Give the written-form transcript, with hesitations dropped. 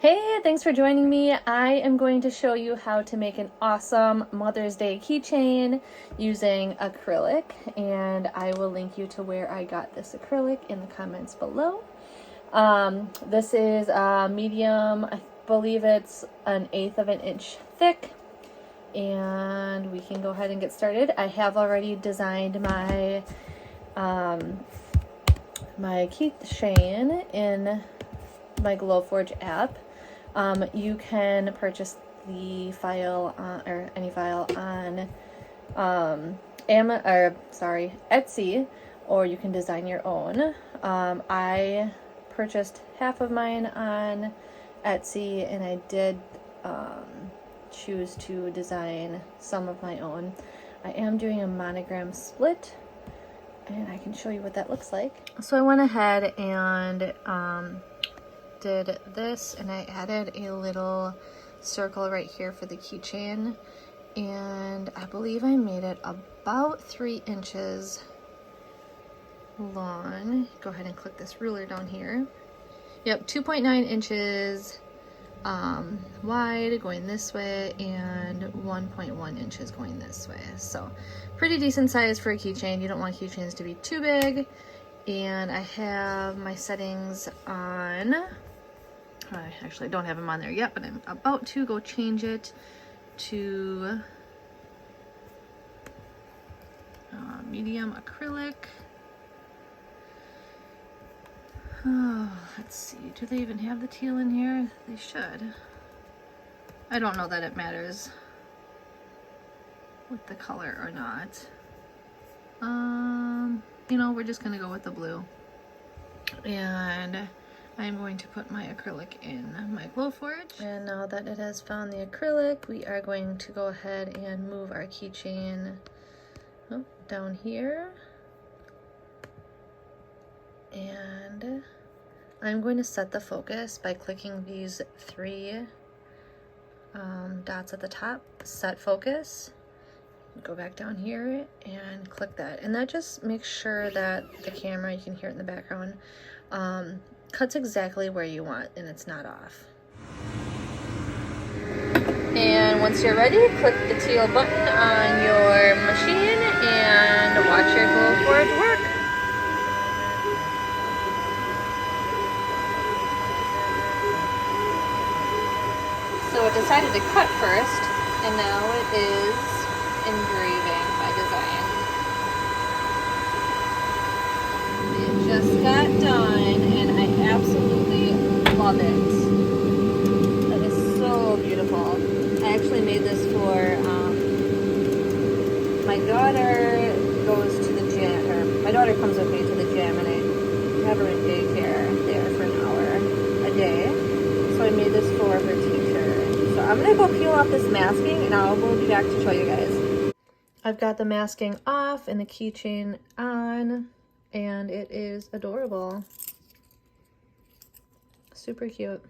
Hey, thanks for joining me. I am going to show you how to make an awesome Mother's Day keychain using acrylic, and I will link you to where I got this acrylic in the comments below. This is a medium, I believe it's 1/8 of an inch thick, and we can go ahead and get started. I have already designed my my keychain in my Glowforge app. You can purchase the file or any file on Etsy, or you can design your own. I purchased half of mine on Etsy, and I did choose to design some of my own. I am doing a monogram split, and I can show you what that looks like. So I went ahead and did this, and I added a little circle right here for the keychain, and I believe I made it about 3 inches long. Go ahead and click this ruler down here. Yep, 2.9 inches wide going this way, and 1.1 inches going this way. So pretty decent size for a keychain. You don't want keychains to be too big. And I have my settings on. I actually don't have them on there yet, but I'm about to go change it to medium acrylic. Oh, let's see. Do they even have the teal in here? They should. I don't know that it matters with the color or not. You know, we're just gonna go with the blue. And I'm going to put my acrylic in my Glowforge. And now that it has found the acrylic, we are going to go ahead and move our keychain down here. And I'm going to set the focus by clicking these 3 dots at the top, set focus. Go back down here and click that, and that just makes sure that the camera, you can hear it in the background, cuts exactly where you want and it's not off. And once you're ready, click the teal button on your machine and watch your Glowforge work. So it decided to cut first, and now it is engraving by design. It just got done, and I absolutely love it. That is so beautiful. I actually made this for my daughter goes to the gym, or my daughter comes with me to the gym, and I have her in daycare there for an hour a day. So I made this for her teacher. So I'm gonna go peel off this masking, and I will be back to show you guys. I've got the masking off and the keychain on, and it is adorable. Super cute.